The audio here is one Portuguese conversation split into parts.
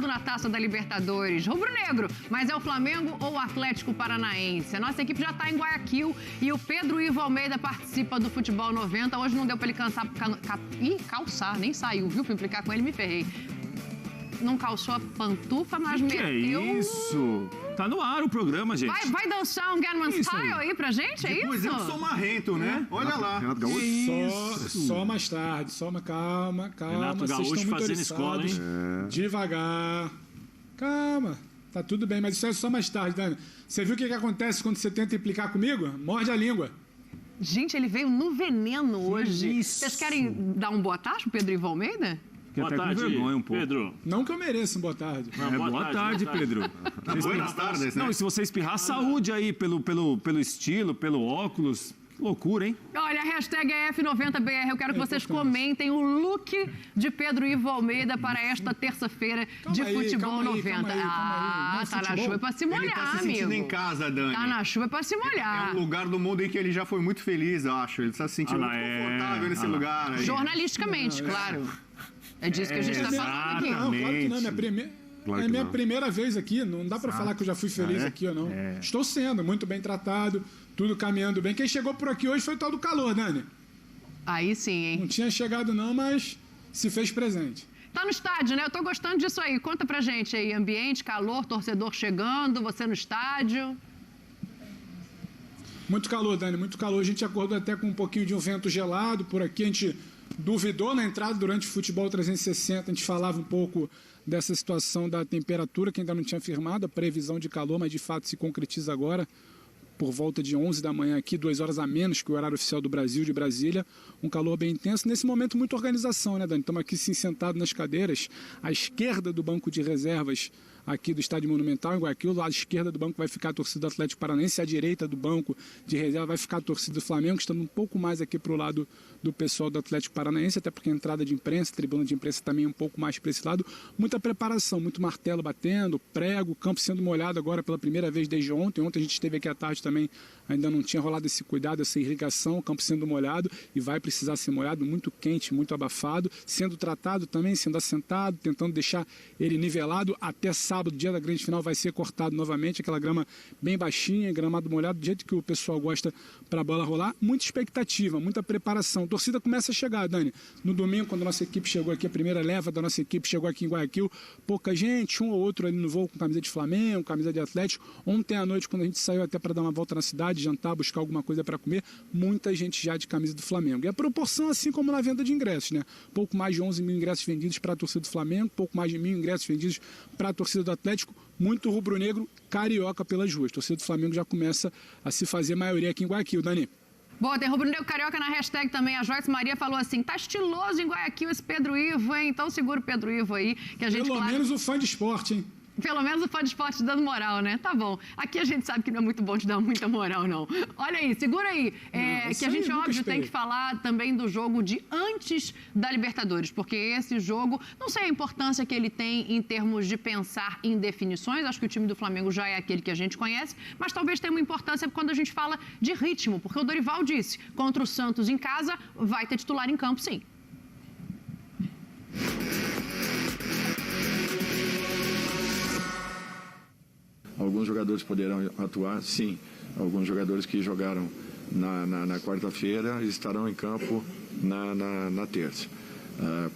eliminado na Taça da Libertadores. Rubro-negro, mas é o Flamengo ou o Atlético Paranaense? A nossa equipe já está em Guayaquil e o Pedro Ivo Almeida participa do Futebol 90. Hoje não deu para ele calçar, nem saiu, viu? Para implicar com ele, me ferrei. Não calçou a pantufa, mas meteu... Que é isso? Tá no ar o programa, gente. Vai dançar um Gatman Style aí pra gente, é Depois isso? eu sou marrento, né? Olha lá. Só mais tarde, calma. Renato Gaúcho fazendo escola, hein? Devagar. Calma. Tá tudo bem, mas isso é só mais tarde, Dani. Você viu o que acontece quando você tenta implicar comigo? Morde a língua. Gente, ele veio no veneno hoje. Isso. Vocês querem dar um boa tarde pro Pedro Ivo Almeida? Fiquei até com vergonha um pouco. Pedro. Não que eu mereça um boa tarde. Boa tarde, Pedro. Buenas tardes, né? Não, e se você espirrar, saúde aí pelo estilo, pelo óculos. Que loucura, hein? Olha, a hashtag é F90BR. Eu quero que vocês comentem o look de Pedro Ivo Almeida para esta terça-feira de Futebol 90. Calma aí. Tá na chuva pra se molhar, Ele tá se amigo. sentindo em casa, Dani. Tá na chuva pra se É molhar. um lugar do mundo em que ele já foi muito feliz, eu acho. Ele tá se sentindo muito confortável nesse lugar. Aí. Jornalisticamente, claro. É disso que a gente tá falando aqui. Não, claro que não. Claro É que minha não. primeira vez aqui, não dá pra falar que eu já fui feliz aqui ou não. Estou sendo muito bem tratado, tudo caminhando bem. Quem chegou por aqui hoje foi o tal do calor, Dani. Aí sim, hein? Não tinha chegado não, mas se fez presente. Tá no estádio, né? Eu tô gostando disso aí. Conta pra gente aí. Ambiente, calor, torcedor chegando, você no estádio. Muito calor, Dani, muito calor. A gente acordou até com um pouquinho de um vento gelado por aqui. A gente duvidou na entrada durante o Futebol 360. A gente falava um pouco dessa situação da temperatura, que ainda não tinha firmado, a previsão de calor, mas de fato se concretiza agora. Por volta de 11 da manhã aqui, 2 horas a menos que o horário oficial do Brasil, de Brasília. Um calor bem intenso. Nesse momento, muita organização, né, Dani? Estamos aqui sim sentados nas cadeiras. À esquerda do banco de reservas aqui do Estádio Monumental, em Guayaquil. À esquerda do banco vai ficar a torcida do Atlético Paranaense. À direita do banco de reserva vai ficar a torcida do Flamengo, estando um pouco mais aqui para o lado do pessoal do Atlético Paranaense, até porque a entrada de imprensa, tribuna de imprensa também é um pouco mais para esse lado. Muita preparação, muito martelo batendo, prego, campo sendo molhado agora pela primeira vez desde ontem. Ontem a gente esteve aqui à tarde também, ainda não tinha rolado esse cuidado, essa irrigação, o campo sendo molhado e vai precisar ser molhado, muito quente, muito abafado, sendo tratado também, sendo assentado, tentando deixar ele nivelado. Até sábado, dia da grande final, vai ser cortado novamente, aquela grama bem baixinha, gramado molhado, do jeito que o pessoal gosta para a bola rolar. Muita expectativa, muita preparação. A torcida começa a chegar, Dani. No domingo, quando a nossa equipe chegou aqui, a primeira leva da nossa equipe chegou aqui em Guayaquil, pouca gente, um ou outro ali no voo com camisa de Flamengo, camisa de Atlético. Ontem à noite, quando a gente saiu até para dar uma volta na cidade, jantar, buscar alguma coisa para comer, muita gente já de camisa do Flamengo. E a proporção, assim como na venda de ingressos, né? Pouco mais de 11 mil ingressos vendidos para a torcida do Flamengo, pouco mais de 1.000 ingressos vendidos para a torcida do Atlético, muito rubro-negro carioca pelas ruas. A torcida do Flamengo já começa a se fazer maioria aqui em Guayaquil, Dani. Bom, tem rubro-negro carioca na hashtag também. A Joyce Maria falou assim, tá estiloso em Guayaquil esse Pedro Ivo, hein? Então segura o Pedro Ivo aí, que a gente... Pelo menos o fã de esporte, hein? Pelo menos o fã de esporte dando moral, né? Tá bom. Aqui a gente sabe que não é muito bom te dar muita moral, não. Olha aí, segura aí. Que a gente, óbvio, tem que falar também do jogo de antes da Libertadores, porque esse jogo, não sei a importância que ele tem em termos de pensar em definições. Acho que o time do Flamengo já é aquele que a gente conhece, mas talvez tenha uma importância quando a gente fala de ritmo, porque o Dorival disse, contra o Santos em casa, vai ter titular em campo, sim. Alguns jogadores poderão atuar, sim. Alguns jogadores que jogaram na quarta-feira estarão em campo na terça.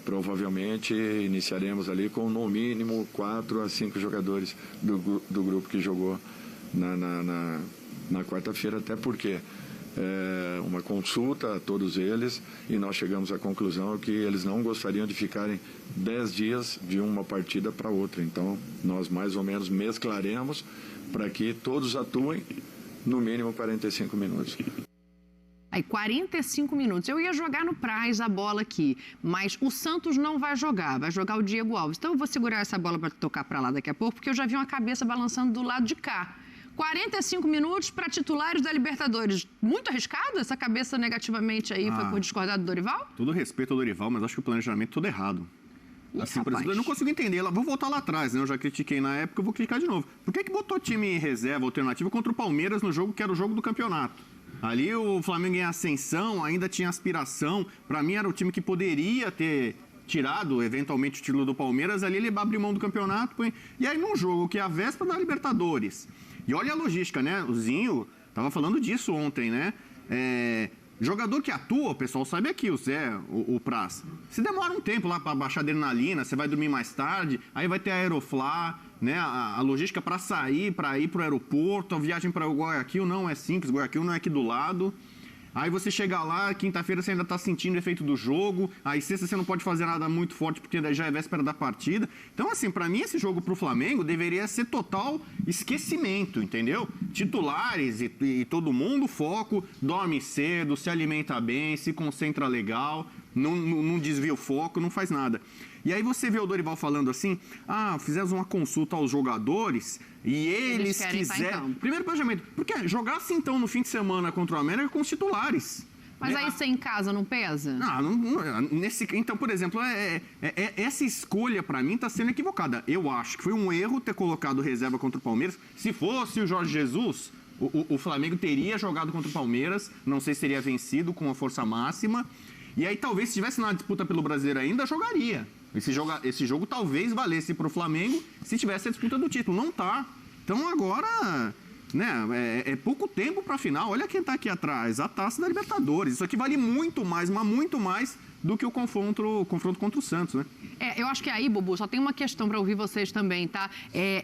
Provavelmente iniciaremos ali com no mínimo 4 a 5 jogadores do grupo que jogou na quarta-feira, até porque uma consulta a todos eles e nós chegamos à conclusão que eles não gostariam de ficarem 10 dias de uma partida para outra. Então nós mais ou menos mesclaremos para que todos atuem no mínimo 45 minutos. Aí, 45 minutos. Eu ia jogar no Praz a bola aqui, mas o Santos não vai jogar o Diego Alves. Então eu vou segurar essa bola para tocar para lá daqui a pouco, porque eu já vi uma cabeça balançando do lado de cá. 45 minutos para titulares da Libertadores. Muito arriscado essa cabeça negativamente aí, foi por discordar do Dorival? Todo respeito ao Dorival, mas acho que o planejamento todo errado. Assim, por exemplo, eu não consigo entender. Vou voltar lá atrás, né? Eu já critiquei na época, eu vou criticar de novo. Por que botou time em reserva alternativa contra o Palmeiras no jogo que era o jogo do campeonato? Ali o Flamengo em ascensão, ainda tinha aspiração. Para mim era o time que poderia ter tirado eventualmente o título do Palmeiras, ali ele abre mão do campeonato. E aí num jogo que é a véspera da Libertadores. E olha a logística, né? O Zinho tava falando disso ontem, né? Jogador que atua, o pessoal sabe aqui, o Zé, o Praz. Se demora um tempo lá para baixar adrenalina, você vai dormir mais tarde, aí vai ter a Aeroflá, né? A logística para sair, para ir para o aeroporto, a viagem para o Guayaquil não é simples, Guayaquil não é aqui do lado. Aí você chega lá, quinta-feira você ainda está sentindo o efeito do jogo, aí sexta você não pode fazer nada muito forte porque daí já é véspera da partida. Então, assim, para mim esse jogo pro Flamengo deveria ser total esquecimento, entendeu? Titulares e todo mundo, foco, dorme cedo, se alimenta bem, se concentra legal, não desvia o foco, não faz nada. E aí você vê o Dorival falando assim, fizemos uma consulta aos jogadores e eles quiserem... Primeiro planejamento, porque jogasse então no fim de semana contra o América com os titulares. Mas aí você em casa não pesa? Então, por exemplo, essa escolha para mim está sendo equivocada. Eu acho que foi um erro ter colocado reserva contra o Palmeiras. Se fosse o Jorge Jesus, o Flamengo teria jogado contra o Palmeiras, não sei se seria vencido com a força máxima. E aí talvez se estivesse na disputa pelo Brasileiro ainda, jogaria. Esse jogo talvez valesse para o Flamengo se tivesse a disputa do título. Não tá. Então agora, né, é pouco tempo para a final. Olha quem está aqui atrás, a Taça da Libertadores. Isso aqui vale muito mais, mas muito mais do que o confronto contra o Santos, né? Eu acho que aí, Bubu, só tem uma questão para ouvir vocês também, tá?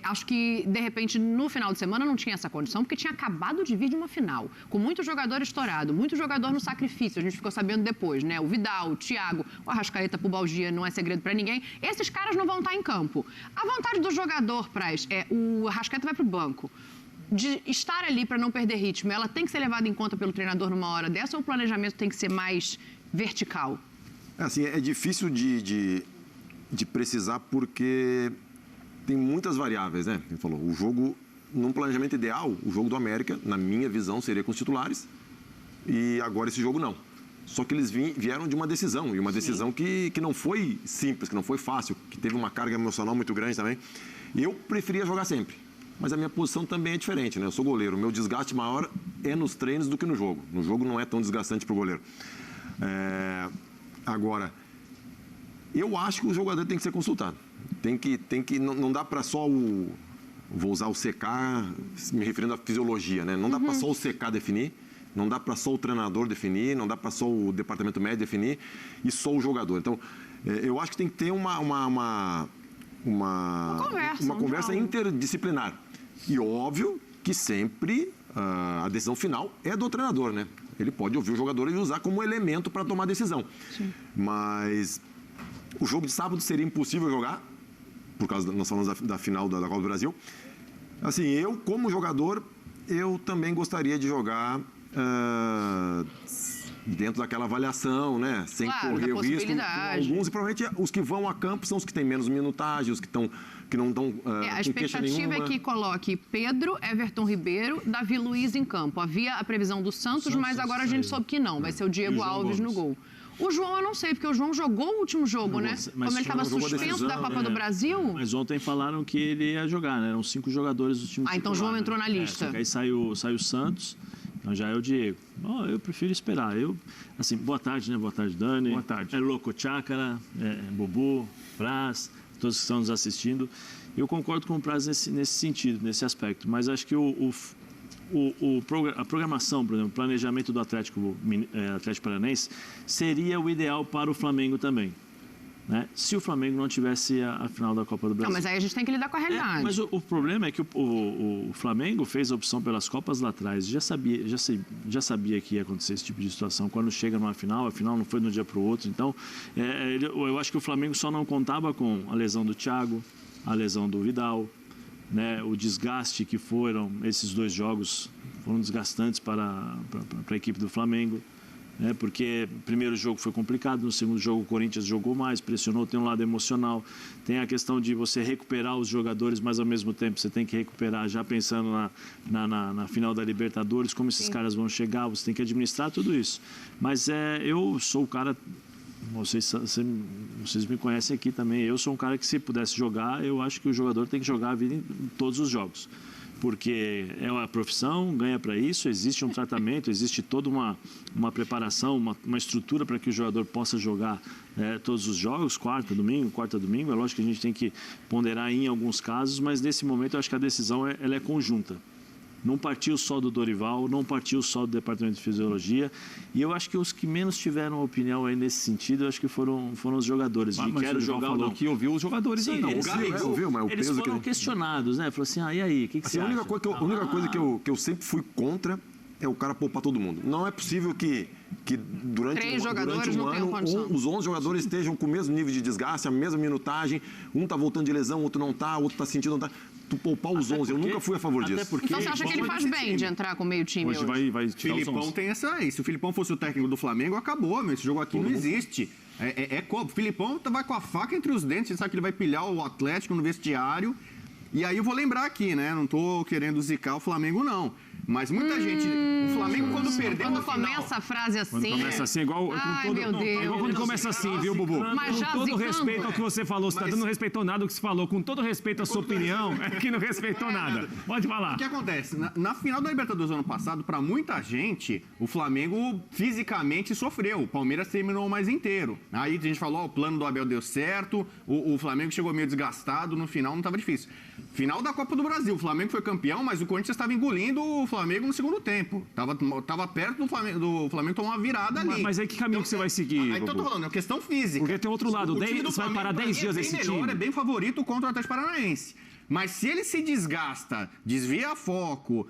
Acho que, de repente, no final de semana não tinha essa condição, porque tinha acabado de vir de uma final, com muito jogador estourado, muito jogador no sacrifício, a gente ficou sabendo depois, né? O Vidal, o Thiago, o Arrascaeta, Pubalgia, não é segredo para ninguém. Esses caras não vão estar em campo. A vontade do jogador, Praz, o Arrascaeta vai pro banco. De estar ali para não perder ritmo, ela tem que ser levada em conta pelo treinador numa hora dessa ou o planejamento tem que ser mais vertical? Assim, é difícil de precisar porque tem muitas variáveis, né? Ele falou, o jogo, num planejamento ideal, o jogo do América, na minha visão, seria com os titulares e agora esse jogo não. Só que eles vieram de uma decisão, e uma decisão que não foi simples, que não foi fácil, que teve uma carga emocional muito grande também. Eu preferia jogar sempre, mas a minha posição também é diferente, né? Eu sou goleiro, o meu desgaste maior é nos treinos do que no jogo. No jogo não é tão desgastante para o goleiro. Agora, eu acho que o jogador tem que ser consultado. Não dá para só vou usar o CK, me referindo à fisiologia, né? Não dá para só o CK definir, não dá para só o treinador definir, não dá para só o departamento médico definir e só o jogador. Então, eu acho que tem que ter uma conversa interdisciplinar. E óbvio que sempre a decisão final é do treinador, né? Ele pode ouvir o jogador e usar como elemento para tomar decisão. Sim. Mas o jogo de sábado seria impossível jogar, por causa, nós falamos da final da Copa do Brasil. Assim, eu, como jogador, eu também gostaria de jogar dentro daquela avaliação, né? Sem correr o risco. Alguns, e provavelmente os que vão a campo são os que têm menos minutagem, os que não estão a expectativa é que coloque Pedro, Everton Ribeiro, Davi Luiz em campo. Havia a previsão do Santos, mas agora a gente soube que não. Vai ser o Diego Alves no gol. O João eu não sei, porque o João jogou o último jogo, né? Como ele estava suspenso da Copa do Brasil. Mas ontem falaram que ele ia jogar, né? Eram 5 jogadores do time. Então o João entrou na lista. Aí saiu o Santos, então já é o Diego. Eu prefiro esperar. Assim, boa tarde, né? Boa tarde, Dani. Boa tarde. Louco Chácara, Bubu, Praz, todos que estão nos assistindo. Eu concordo com o Praz nesse sentido, nesse aspecto, mas acho que a programação, por exemplo, o planejamento do Atlético Paranaense seria o ideal para o Flamengo também, né? Se o Flamengo não tivesse a final da Copa do Brasil. Não, mas aí a gente tem que lidar com a realidade. Mas o problema é que o Flamengo fez a opção pelas Copas lá atrás, já sabia que ia acontecer esse tipo de situação. Quando chega numa final, a final não foi de um dia para o outro. Então, eu acho que o Flamengo só não contava com a lesão do Thiago, a lesão do Vidal, né, o desgaste que foram esses 2 jogos, foram desgastantes para a equipe do Flamengo, né, porque o primeiro jogo foi complicado, no segundo jogo o Corinthians jogou mais, pressionou, tem um lado emocional, tem a questão de você recuperar os jogadores, mas ao mesmo tempo você tem que recuperar já pensando na final da Libertadores, como esses caras vão chegar, você tem que administrar tudo isso. Mas eu sou o cara... Vocês me conhecem aqui também. Eu sou um cara que, se pudesse jogar, eu acho que o jogador tem que jogar a vida em todos os jogos. porque é uma profissão, ganha para isso, existe um tratamento, existe toda uma preparação, uma estrutura para que o jogador possa jogar todos os jogos, quarta, domingo. É lógico que a gente tem que ponderar em alguns casos, mas nesse momento eu acho que a decisão ela é conjunta. Não partiu só do Dorival, não partiu só do Departamento de Fisiologia. E eu acho que os que menos tiveram opinião aí nesse sentido, eu acho que foram os jogadores. Mas quero jogar ou não. Que ouviu os jogadores aí. Eles foram questionados, né? Falou assim, e aí, o que você acha? A única coisa que eu sempre fui contra é o cara poupar todo mundo. Não é possível que durante um ano os 11 jogadores estejam com o mesmo nível de desgaste, a mesma minutagem, um está voltando de lesão, outro não está, outro está sentindo, não está. Tu poupar os 11, eu nunca fui a favor disso. Então você acha que ele faz bem de entrar com meio time hoje? Vai tirar os 11. Filipão tem essa aí. Se o Filipão fosse o técnico do Flamengo, acabou, meu. Esse jogo aqui não existe. O Filipão vai com a faca entre os dentes, ele sabe que ele vai pilhar o Atlético no vestiário. E aí eu vou lembrar aqui, né? Não tô querendo zicar o Flamengo, não. Mas muita gente... O Flamengo, quando perdeu Quando começa a frase assim... Quando começa assim, igual quando começa assim, viu, Bubu? Mas com todo respeito ao que você falou, você não respeitou nada do que você falou. Com todo respeito à sua opinião, é que não respeitou nada. Pode falar. O que acontece? Na final da Libertadores do ano passado, para muita gente, o Flamengo fisicamente sofreu. O Palmeiras terminou mais inteiro. Aí a gente falou, o plano do Abel deu certo, o Flamengo chegou meio desgastado, no final não estava difícil. Final da Copa do Brasil, o Flamengo foi campeão, mas o Corinthians estava engolindo o Flamengo no segundo tempo. Tava perto do Flamengo tomar uma virada ali. Mas aí que caminho que você vai seguir? Aí tô falando, é questão física. Porque tem outro lado, você vai parar 10 dias esse time. É bem favorito contra o Atlético Paranaense. Mas se ele se desgasta, desvia foco...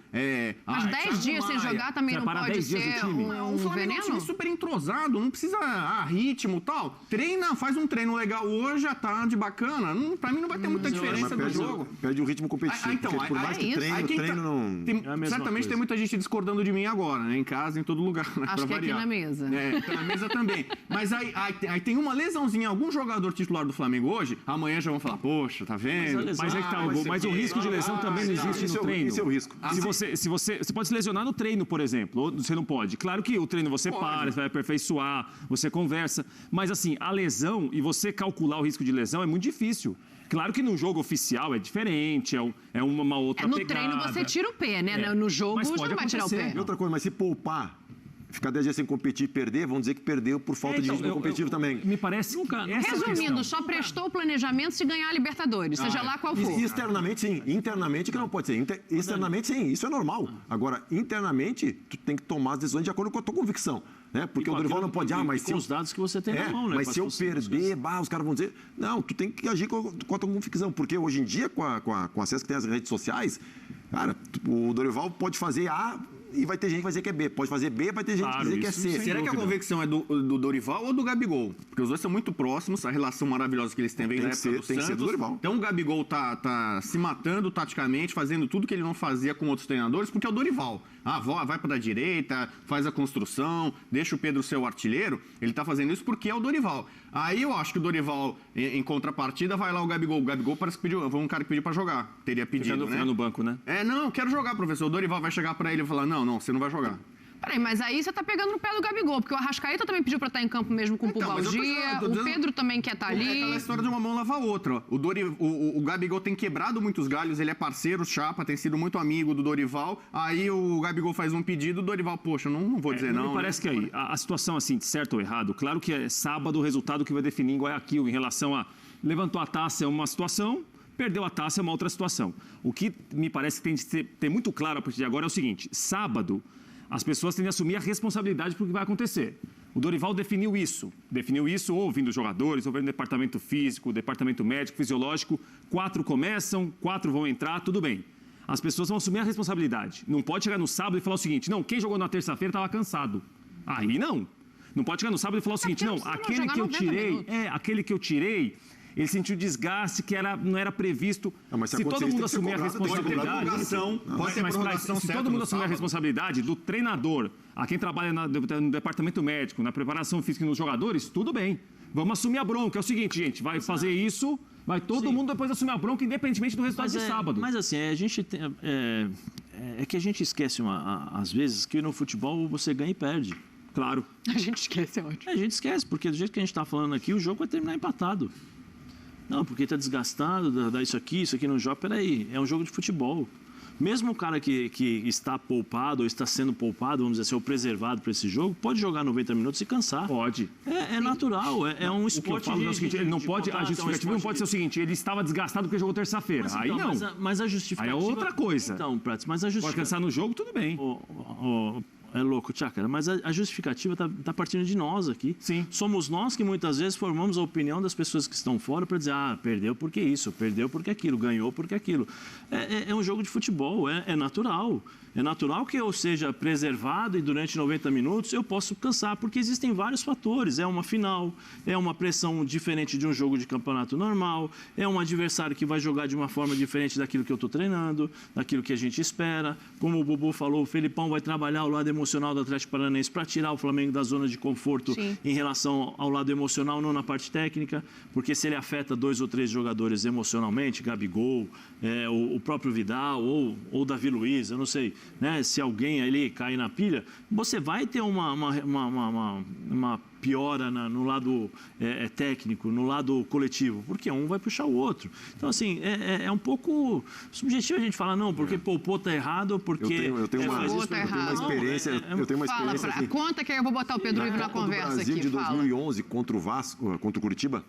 Mas 10 dias sem jogar também não pode ser um Flamengo é um time super entrosado, não precisa ritmo e tal. Treina, faz um treino legal hoje, à tarde, bacana. Pra mim não vai ter muita diferença no jogo. Perde o ritmo competitivo. Então, por mais que treino não... Certamente tem muita gente discordando de mim agora, né? Em casa, em todo lugar. Né? Acho que aqui na mesa. Tá na mesa também. Mas aí tem uma lesãozinha, algum jogador titular do Flamengo hoje, amanhã já vão falar, poxa, tá vendo? Mas é que tá, mas o risco de lesão também não existe no treino. Esse é o risco. Se você pode se lesionar no treino, por exemplo, ou você não pode. Claro que o treino você para, você vai aperfeiçoar, você conversa, mas assim, a lesão e você calcular o risco de lesão é muito difícil. Claro que no jogo oficial é diferente, é uma outra pegada. No treino você tira o pé, né? No jogo você não vai tirar o pé. E outra coisa, mas se poupar, ficar 10 dias sem competir e perder, vão dizer que perdeu por falta de ritmo competitivo também. Me parece Resumindo, só prestou o planejamento de ganhar a Libertadores, seja lá qual for. Externamente, sim. Internamente, que não pode ser. Externamente, sim. Isso é normal. Agora, internamente, tu tem que tomar as decisões de acordo com a tua convicção. Né? Porque o Dorival não pode... mas com os dados que você tem na mão, né? Mas se eu perder, os caras vão dizer... Não, tu tem que agir com a tua convicção. Porque hoje em dia, com o acesso que tem às redes sociais, cara, o Dorival pode fazer A... E vai ter gente que vai dizer que é B. Pode fazer B, vai ter gente que vai dizer que é C. Será que a convicção é do Dorival ou do Gabigol? Porque os dois são muito próximos, a relação maravilhosa que eles têm vem da época do Santos. Tem que ser do Dorival. Então o Gabigol tá se matando taticamente, fazendo tudo que ele não fazia com outros treinadores, porque é o Dorival. Vai para a direita, faz a construção, deixa o Pedro ser o artilheiro. Ele tá fazendo isso porque é o Dorival. Aí eu acho que o Dorival, em contrapartida, vai lá o Gabigol. O Gabigol parece que pediu, foi um cara que pediu para jogar. Teria pedido, né? Ficar no banco, né? Não, eu quero jogar, professor. O Dorival vai chegar para ele e falar, não, você não vai jogar. Peraí, mas aí você tá pegando no pé do Gabigol, porque o Arrascaeta também pediu pra estar em campo mesmo com o pubalgia, o Pedro também quer estar ali. É aquela história de uma mão lavar a outra. O Gabigol tem quebrado muitos galhos, ele é parceiro, chapa, tem sido muito amigo do Dorival. Aí o Gabigol faz um pedido, o Dorival, poxa, não vou dizer não. Me parece que aí, a situação assim, de certo ou errado, claro que é sábado o resultado que vai definir em Guayaquil em relação a levantou a taça é uma situação, perdeu a taça é uma outra situação. O que me parece que tem de ter muito claro a partir de agora é o seguinte, sábado as pessoas têm de assumir a responsabilidade por o que vai acontecer. O Dorival definiu isso ouvindo os jogadores, ouvindo o departamento físico, o departamento médico, fisiológico, 4 começam, 4 vão entrar, tudo bem. As pessoas vão assumir a responsabilidade. Não pode chegar no sábado e falar o seguinte, não, quem jogou na terça-feira estava cansado. Aí não. Não pode chegar no sábado e falar o seguinte, não, aquele que eu tirei, ele sentiu desgaste que não era previsto. Se todo mundo assumir a responsabilidade... Se todo mundo assumir a responsabilidade do treinador, a quem trabalha no departamento médico, na preparação física e nos jogadores, tudo bem. Vamos assumir a bronca. É o seguinte, gente, vai fazer isso, vai todo mundo depois assumir a bronca, independentemente do resultado de sábado. Mas assim, a gente tem, é que a gente esquece, às vezes, que no futebol você ganha e perde. Claro. A gente esquece, é ótimo. A gente esquece, porque do jeito que a gente está falando aqui, o jogo vai terminar empatado. Não, porque está desgastado, dá isso aqui não joga. Peraí, é um jogo de futebol. mesmo o cara que está poupado ou está sendo poupado, vamos dizer assim, ou preservado para esse jogo, pode jogar 90 minutos e cansar. Pode. É natural, é um esporte. O que eu falo é o seguinte, ele não pode, a justificativa não pode ser o seguinte, ele estava desgastado porque jogou terça-feira. Aí não. Mas a justificativa... Aí é outra coisa. Então, Prats, mas a justificativa... Pode cansar no jogo, tudo bem. É louco, Tchakara, mas a justificativa está partindo de nós aqui. Sim. Somos nós que muitas vezes formamos a opinião das pessoas que estão fora para dizer, perdeu porque isso, perdeu porque aquilo, ganhou porque aquilo. É um jogo de futebol, é natural. É natural que eu seja preservado e durante 90 minutos eu posso cansar, porque existem vários fatores. É uma final, é uma pressão diferente de um jogo de campeonato normal, é um adversário que vai jogar de uma forma diferente daquilo que eu estou treinando, daquilo que a gente espera. Como o Bubu falou, o Felipão vai trabalhar o lado emocional do Atlético Paranaense para tirar o Flamengo da zona de conforto. Sim. Em relação ao lado emocional, não na parte técnica, porque se ele afeta 2 ou 3 jogadores emocionalmente, Gabigol, o próprio Vidal ou Davi Luiz, eu não sei, né? Se alguém ali cair na pilha, você vai ter uma piora no lado técnico, no lado coletivo, porque um vai puxar o outro. Então, assim, é um pouco subjetivo a gente falar, não, porque poupou tá errado, porque... Eu tenho uma experiência... Fala, conta que eu vou botar o Pedro Ivo na conversa aqui. No Brasil de 2011, contra o Vasco, contra o Curitiba,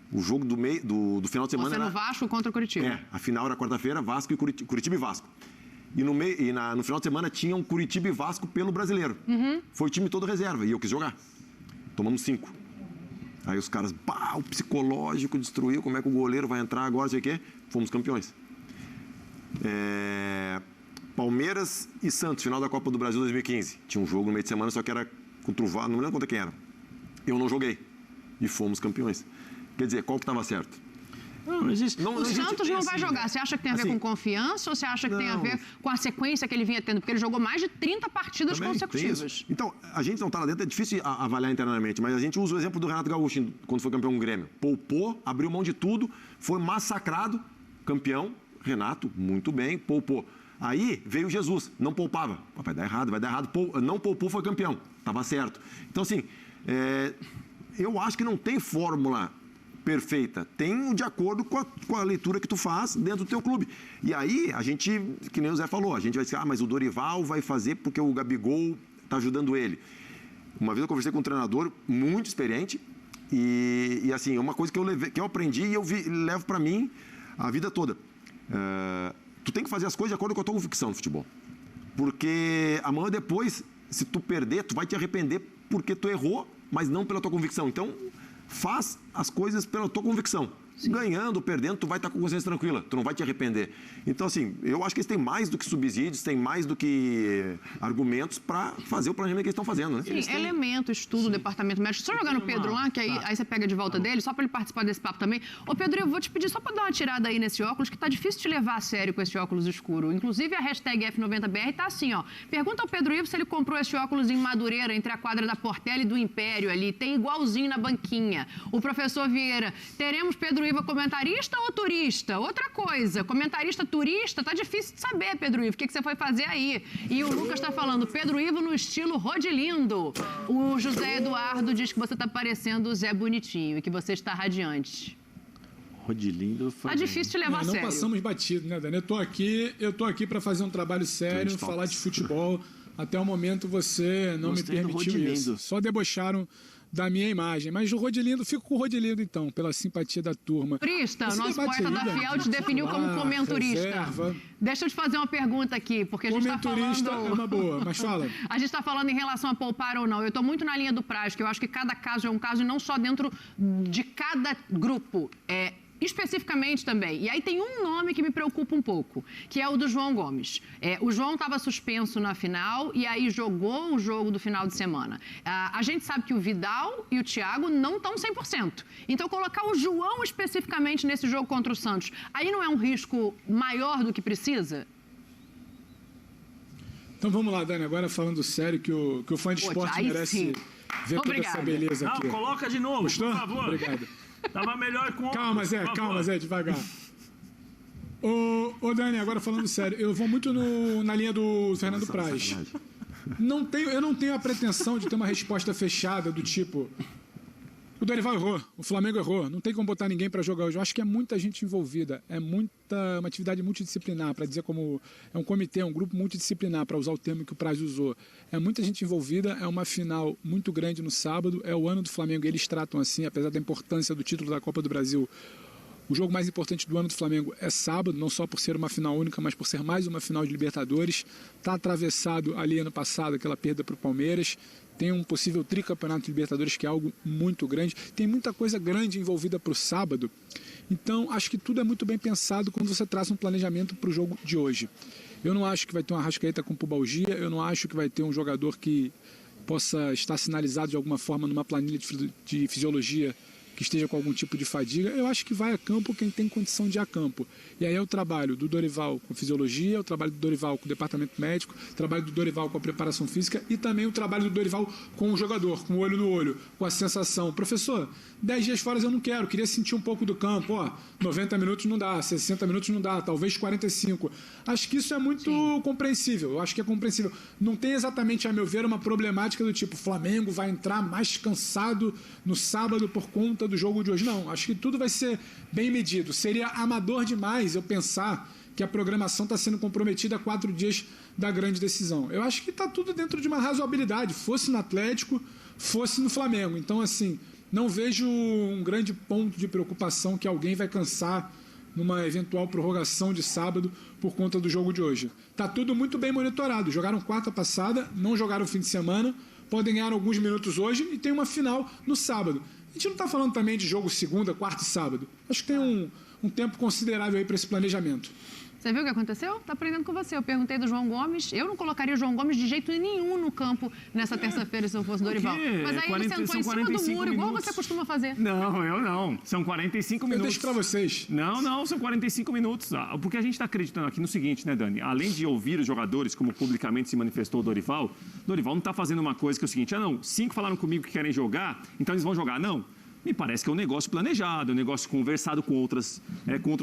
o jogo do final de semana... Você no Vasco contra o Curitiba. A final era quarta-feira, Vasco e Curitiba e Vasco. E no final de semana tinha um Curitiba e Vasco pelo Brasileiro. Uhum. Foi o time todo reserva e eu quis jogar. Tomamos 5. Aí os caras, o psicológico destruiu, como é que o goleiro vai entrar agora, sei o quê. Fomos campeões. Palmeiras e Santos, final da Copa do Brasil 2015. Tinha um jogo no meio de semana, só que era contra o Vasco, não me lembro contra quem era. Eu não joguei. E fomos campeões. Quer dizer, qual que estava certo? Não existe. O Santos não vai jogar. Você acha que tem a ver com confiança ou você acha que tem a ver com a sequência que ele vinha tendo? Porque ele jogou mais de 30 partidas consecutivas. Então, a gente não está lá dentro, é difícil avaliar internamente, mas a gente usa o exemplo do Renato Gaúcho quando foi campeão do Grêmio. Poupou, abriu mão de tudo, foi massacrado, campeão. Renato, muito bem, poupou. Aí veio Jesus, não poupava. Vai dar errado. Não poupou, foi campeão. Estava certo. Então, assim, eu acho que não tem fórmula perfeita. Tem de acordo com a leitura que tu faz dentro do teu clube. E aí, a gente, que nem o Zé falou, a gente vai dizer, mas o Dorival vai fazer porque o Gabigol está ajudando ele. Uma vez eu conversei com um treinador muito experiente e assim, uma coisa que eu aprendi e eu levo para mim a vida toda. Tu tem que fazer as coisas de acordo com a tua convicção no futebol. Porque amanhã ou depois, se tu perder, tu vai te arrepender porque tu errou, mas não pela tua convicção. Então, faz as coisas pela tua convicção. Sim. Ganhando ou perdendo, tu vai estar com a consciência tranquila, tu não vai te arrepender. Então, assim, eu acho que eles têm mais do que subsídios, têm mais do que argumentos para fazer o planejamento que eles estão fazendo, né? Sim, elemento, estudo, departamento médico. Só jogar no Pedro lá, que aí você pega de volta dele, só para ele participar desse papo também. Ô, Pedro, eu vou te pedir só para dar uma tirada aí nesse óculos, que tá difícil te levar a sério com esse óculos escuro. Inclusive, a hashtag F90BR tá assim, ó. Pergunta ao Pedro Ivo se ele comprou esse óculos em Madureira, entre a quadra da Portela e do Império ali. Tem igualzinho na banquinha. O professor Vieira, teremos Pedro Ivo comentarista ou turista? Outra coisa, comentarista turista, tá difícil de saber, Pedro Ivo, o que você foi fazer aí? E o Lucas tá falando, Pedro Ivo no estilo Rodilindo. O José Eduardo diz que você tá parecendo o Zé Bonitinho e que você está radiante. Rodilindo. Tá difícil de levar a sério. Não passamos batido, né, Dani? Eu tô aqui para fazer um trabalho sério, falar de futebol. Até o momento você não me permitiu isso. Só debocharam da minha imagem. Mas o Rodilindo, fico com o Rodilindo, então, pela simpatia da turma. Turista, nosso poeta da Fiel te definiu como comenturista. Reserva. Deixa eu te fazer uma pergunta aqui, porque a gente está falando... Comenturista é uma boa, mas fala. A gente está falando em relação a poupar ou não. Eu estou muito na linha do prático. Eu acho que cada caso é um caso e não só dentro de cada grupo. Especificamente também. E aí tem um nome que me preocupa um pouco, que é o do João Gomes. O João estava suspenso na final e aí jogou o jogo do final de semana. A gente sabe que o Vidal e o Thiago não estão 100%. Então, colocar o João especificamente nesse jogo contra o Santos, aí não é um risco maior do que precisa? Então vamos lá, Dani, agora falando sério, que o fã de esporte merece ver toda essa beleza aqui. Não, coloca de novo, Gostou? por favor. Obrigado. Tava melhor com... Calma, Zé, devagar. Ô, Dani, agora falando sério, eu vou muito na linha do Fernando Praz. Eu não tenho a pretensão de ter uma resposta fechada do tipo... O Dorival errou, o Flamengo errou, não tem como botar ninguém para jogar hoje. Eu acho que é muita gente envolvida, uma atividade multidisciplinar, para dizer como é um comitê, um grupo multidisciplinar, para usar o termo que o Praz usou. É muita gente envolvida, é uma final muito grande no sábado, é o ano do Flamengo, e eles tratam assim, apesar da importância do título da Copa do Brasil. O jogo mais importante do ano do Flamengo é sábado, não só por ser uma final única, mas por ser mais uma final de Libertadores. Está atravessado ali ano passado aquela perda para o Palmeiras. Tem um possível tricampeonato de Libertadores, que é algo muito grande. Tem muita coisa grande envolvida para o sábado. Então, acho que tudo é muito bem pensado quando você traça um planejamento para o jogo de hoje. Eu não acho que vai ter uma Arrascaeta com pubalgia, eu não acho que vai ter um jogador que possa estar sinalizado de alguma forma numa planilha de fisiologia que esteja com algum tipo de fadiga. Eu acho que vai a campo quem tem condição de ir a campo. E aí é o trabalho do Dorival com fisiologia, o trabalho do Dorival com o departamento médico, o trabalho do Dorival com a preparação física e também o trabalho do Dorival com o jogador, com o olho no olho, com a sensação. Professor, 10 dias fora eu não queria sentir um pouco do campo. 90 minutos não dá, 60 minutos não dá, talvez 45. Acho que isso é muito compreensível. Eu acho que é compreensível. Não tem exatamente, a meu ver, uma problemática do tipo, Flamengo vai entrar mais cansado no sábado por conta do jogo de hoje. Não, acho que tudo vai ser bem medido. Seria amador demais eu pensar que a programação está sendo comprometida a 4 dias da grande decisão. Eu acho que está tudo dentro de uma razoabilidade, fosse no Atlético, fosse no Flamengo. Então, assim, não vejo um grande ponto de preocupação que alguém vai cansar numa eventual prorrogação de sábado por conta do jogo de hoje. Está tudo muito bem monitorado. Jogaram quarta passada, não jogaram fim de semana, podem ganhar alguns minutos hoje e tem uma final no sábado. A gente não está falando também de jogo segunda, quarta e sábado. Acho que tem um tempo considerável aí para esse planejamento. Você viu o que aconteceu? Está aprendendo com você. Eu perguntei do João Gomes. Eu não colocaria o João Gomes de jeito nenhum no campo nessa terça-feira se eu fosse Dorival. Mas aí ele sentou em cima do muro, igual você costuma fazer. Não, eu não. São 45 minutos. Eu deixo para vocês. Não, são 45 minutos. Porque a gente está acreditando aqui no seguinte, né, Dani? Além de ouvir os jogadores, como publicamente se manifestou o Dorival não está fazendo uma coisa que é o seguinte, 5 falaram comigo que querem jogar, então eles vão jogar. Não. Me parece que é um negócio planejado, um negócio conversado com outros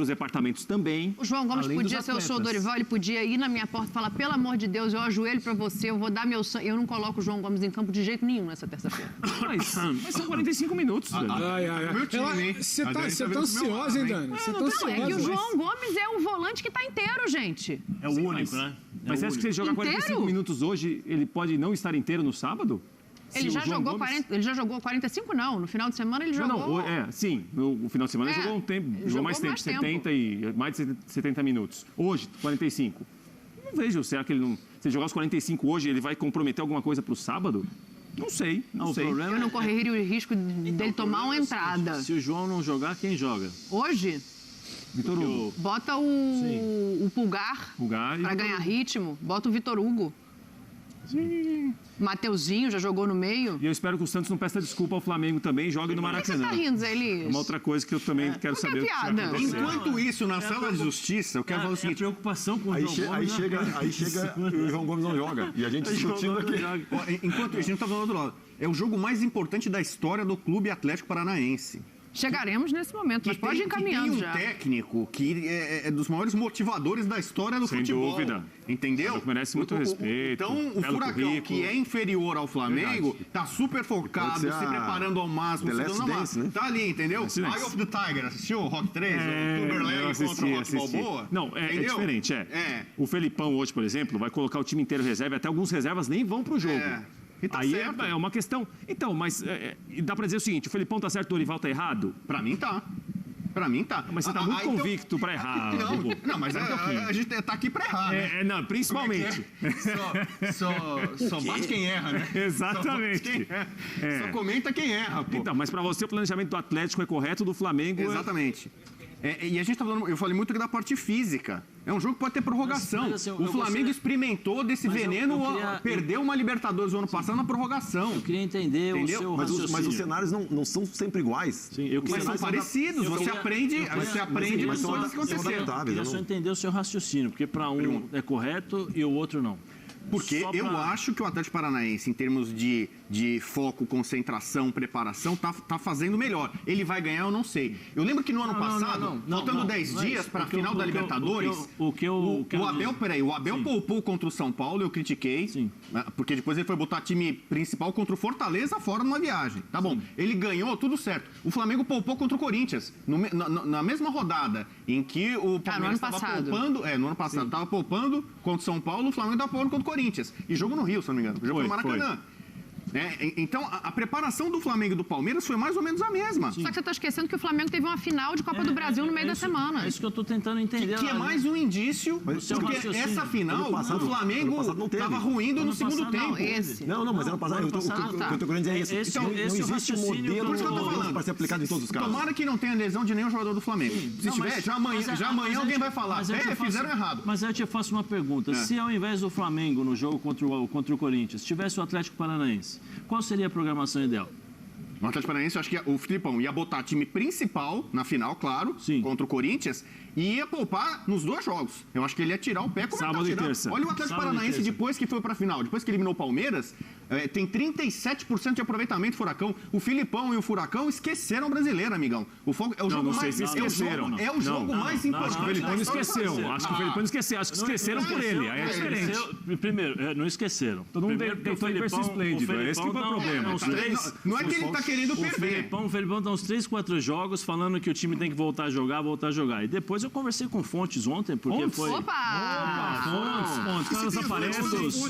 departamentos também. O João Gomes podia, se eu sou o Dorival, ele podia ir na minha porta e falar, pelo amor de Deus, eu ajoelho pra você, eu vou dar meu sangue. Eu não coloco o João Gomes em campo de jeito nenhum nessa terça-feira. Mas são 45 minutos, Dani. Meu time, hein? Você tá ansiosa, hein, Dani? Você tá ansiosa. É que o João Gomes é o volante que tá inteiro, gente. É o único, né? Mas você acha que se ele jogar 45 minutos hoje, ele pode não estar inteiro no sábado? Ele já jogou 45, não. No final de semana ele jogou... Sim. No final de semana ele jogou um tempo. Jogou mais tempo, 70 e mais de 70 minutos. Hoje, 45. Não vejo. Será que ele não... Se ele jogar os 45 hoje, ele vai comprometer alguma coisa para o sábado? Não sei. Eu não correria o risco dele tomar uma entrada. Se o João não jogar, quem joga? Hoje... Vitor Hugo. Bota o Pulgar para ganhar ritmo. Bota o Vitor Hugo. Mateuzinho já jogou no meio. E eu espero que o Santos não peça desculpa ao Flamengo também, jogue no Maracanã. Por que você tá rindo, Zé Elias? É uma outra coisa que eu também quero saber. Enquanto isso, na sala de justiça, eu quero falar o seguinte... preocupação com o João Gomes. Aí chega e o João Gomes não joga. E a gente discutindo aqui. Enquanto isso, a gente tá falando do outro lado. É o jogo mais importante da história do Clube Atlético Paranaense. Chegaremos nesse momento, mas pode ir encaminhando já. Tem um técnico que é dos maiores motivadores da história do futebol. Sem dúvida. Entendeu? Merece muito respeito. Então, o Furacão, que é inferior ao Flamengo, tá super focado, se preparando ao máximo. Tá ali, entendeu? Eye of the Tiger. Assistiu o Rock 3? O Tuberleve contra o Rock Balboa? Não, é diferente, O Felipão hoje, por exemplo, vai colocar o time inteiro reserva, até alguns reservas nem vão pro jogo. Tá aí é uma questão... Então, mas dá pra dizer o seguinte, o Felipão tá certo, o Dorival tá errado? Pra mim tá. Mas você tá muito convicto pra errar. Não, mas a gente tá aqui pra errar, né? Não, principalmente. Só bate quem erra, né? Exatamente. Só comenta quem erra, pô. Então, mas pra você o planejamento do Atlético é correto, do Flamengo... Exatamente. E a gente tá falando, eu falei muito da parte física. É um jogo que pode ter prorrogação. Mas, assim, o Flamengo experimentou desse veneno, perdeu uma Libertadores no ano passado na prorrogação. Eu queria entender o seu raciocínio. Mas os cenários não são sempre iguais. Mas são parecidos. Você aprende mas são coisas que aconteceram. Eu queria só entender o seu raciocínio, porque para um é correto e o outro não. Porque eu acho que o Atlético Paranaense, em termos de de foco, concentração, preparação, tá fazendo melhor. Ele vai ganhar, eu não sei. Eu lembro que no ano passado, faltando 10 dias para a final da Libertadores, o Abel poupou contra o São Paulo, eu critiquei, porque depois ele foi botar time principal contra o Fortaleza fora numa viagem. Tá bom, ele ganhou, tudo certo. O Flamengo poupou contra o Corinthians, na mesma rodada em que o Palmeiras estava poupando, no ano passado, estava poupando contra o São Paulo, o Flamengo estava poupando contra o Corinthians. E jogo no Rio, se não me engano. Jogo no Maracanã. Então, a preparação do Flamengo e do Palmeiras foi mais ou menos a mesma. Só que você está esquecendo que o Flamengo teve uma final de Copa do Brasil no meio da semana. É isso que eu estou tentando entender. Que é mais um indício, porque essa final, o Flamengo estava ruindo no segundo tempo. Não, mas ano passado, o que eu estou querendo dizer é isso. Então, não existe um modelo para ser aplicado em todos os casos. Tomara que não tenha lesão de nenhum jogador do Flamengo. Se tiver, já amanhã alguém vai falar, fizeram errado. Mas eu te faço uma pergunta. Se ao invés do Flamengo, no jogo contra o Corinthians, tivesse o Atlético Paranaense, qual seria a programação ideal? No Atlético Paranaense, eu acho que o Filipão ia botar time principal na final, claro, contra o Corinthians, e ia poupar nos 2 jogos. Eu acho que ele ia tirar o pé como sábado ele tá e terça. Olha o Atlético Paranaense depois que foi pra final, depois que eliminou o Palmeiras, tem 37% de aproveitamento Furacão. O Filipão e o Furacão esqueceram o brasileiro, amigão. O foco é o jogo mais... É o jogo mais importante. O Felipão não esqueceu. Acho que o Felipão não esqueceu. Acho que esqueceram por ele. Aí é diferente. Primeiro, não esqueceram. Todo mundo deitou em berço esplêndido. Esse que foi o problema. Não é que ele tá querendo perder. O Felipão tá uns 3, 4 jogos falando que o time tem que voltar a jogar. E depois eu conversei com fontes ontem, porque foi... Fontes aparecem.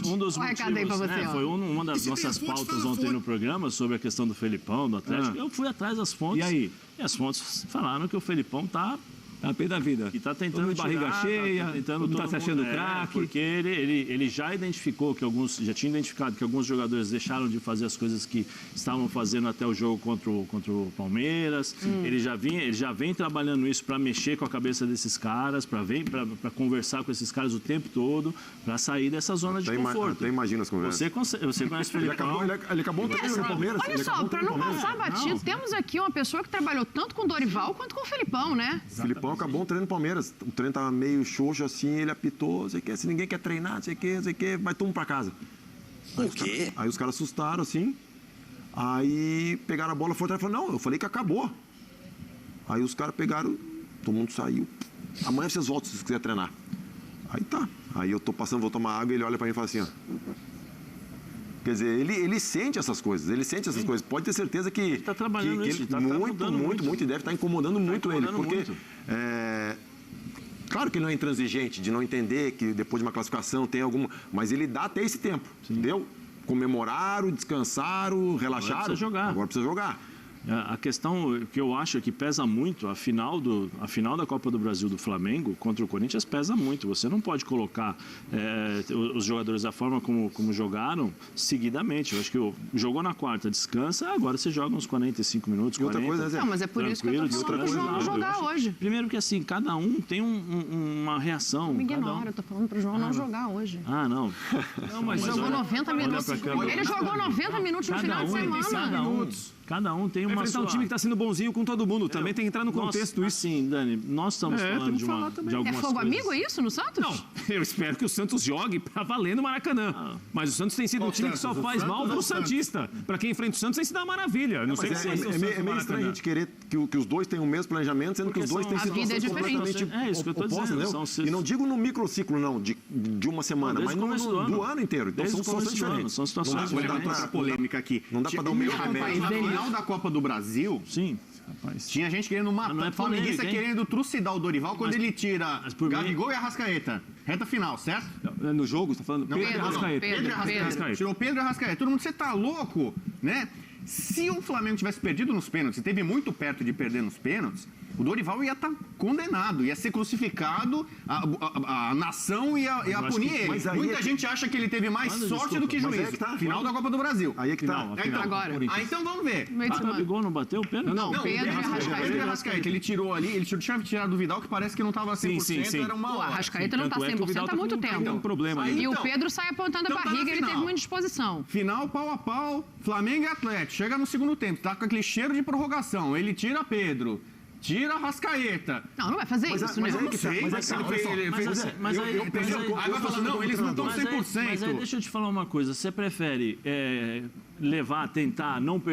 Um dos motivos, foi uma das nossas pautas ontem no programa sobre a questão do Felipão, do Atlético. Eu fui atrás das fontes. E aí? E as fontes falaram que o Felipão tá a pé da vida. E está tentando de barriga cheia, não está se achando craque. Porque ele já identificou que já tinha identificado que alguns jogadores deixaram de fazer as coisas que estavam fazendo até o jogo contra o Palmeiras. Ele já vem trabalhando isso para mexer com a cabeça desses caras, para conversar com esses caras o tempo todo, para sair dessa zona de conforto. Até imagina as conversas. Você conhece o Felipão? Ele acabou treinando no Palmeiras. Olha só, para não passar batido, temos aqui uma pessoa que trabalhou tanto com o Dorival quanto com o Felipão, né? Felipão acabou um treino no Palmeiras. O treino estava meio xoxo assim, ele apitou, sei que, se ninguém quer treinar, sei que, vai todo mundo pra casa. Por quê? Aí os caras assustaram assim, aí pegaram a bola, foram atrás e falaram, não, eu falei que acabou. Aí os caras pegaram, todo mundo saiu. Amanhã vocês voltam se quiser treinar. Aí tá. Aí eu tô passando, vou tomar água e ele olha pra mim e fala assim, ó. Quer dizer, ele sente essas coisas, Pode ter certeza que... Ele está trabalhando isso, está muito, e deve estar incomodando muito ele. Porque, claro que ele não é intransigente, de não entender que depois de uma classificação tem alguma... Mas ele dá até esse tempo, entendeu? Comemoraram, descansaram, relaxaram. Agora precisa jogar. A questão que eu acho que pesa muito, a final da Copa do Brasil do Flamengo contra o Corinthians pesa muito. Você não pode colocar os jogadores da forma como jogaram seguidamente. Eu acho que jogou na quarta, descansa, agora você joga uns 45 minutos, 40. Outra coisa, não, mas é por isso que eu tô falando pro João não jogar hoje. Primeiro que assim, cada um tem uma reação. Me ignora, eu tô falando pro João não jogar hoje. Ah, não. Mas jogou 90 minutos. Ele jogou 90 minutos no final de semana. Cada um tem uma enfrentar um time que está sendo bonzinho com todo mundo. Também tem que entrar no contexto isso. Sim, Dani, nós estamos falando de algumas É fogo coisas. amigo, é isso, no Santos? Não, eu espero que o Santos jogue para valer no Maracanã. Mas o Santos tem sido um time que só faz mal pro Santista. Para quem enfrenta o Santos tem sido uma maravilha. Não sei se é meio estranho a gente querer que os dois tenham o mesmo planejamento, sendo que os dois têm situações completamente opostas. E não digo no microciclo, não, de uma semana, mas do ano inteiro. Então são situações diferentes. São situações diferentes. Outra polêmica aqui. Não dá para dar o meio remédio. Na final da Copa do Brasil, sim, rapaz. Tinha gente querendo matar, flamenguista querendo trucidar o Dorival quando ele tira Gabigol e Arrascaeta. Reta final, certo? No jogo, você está falando Pedro e Arrascaeta. Tirou Pedro e Arrascaeta. Todo mundo, você tá louco, né? Se o Flamengo tivesse perdido nos pênaltis, esteve muito perto de perder nos pênaltis, o Dorival ia estar condenado, ia ser crucificado, a nação ia punir ele. Muita gente acha que ele teve mais sorte do que juízo. Final da Copa do Brasil. Aí é que tá. Agora. Então vamos ver. O Gabigol não bateu o pênalti? Não, Pedro e Arrascaeta. Ele tirou ali, ele tinha tirado do Vidal, que parece que não estava 100%, era uma hora. O Arrascaeta não está 100% há muito tempo. Tem um problema aí. E o Pedro sai apontando a barriga, ele teve muita disposição. Final, pau a pau, Flamengo e Atlético. Chega no segundo tempo, tá com aquele cheiro de prorrogação. Ele tira Pedro, tira a Rascaeta. Não vai fazer isso, né? Eu não sei. Aí vai falar, não, eles não estão 100%. Mas aí deixa eu te falar uma coisa. Você prefere tentar não perder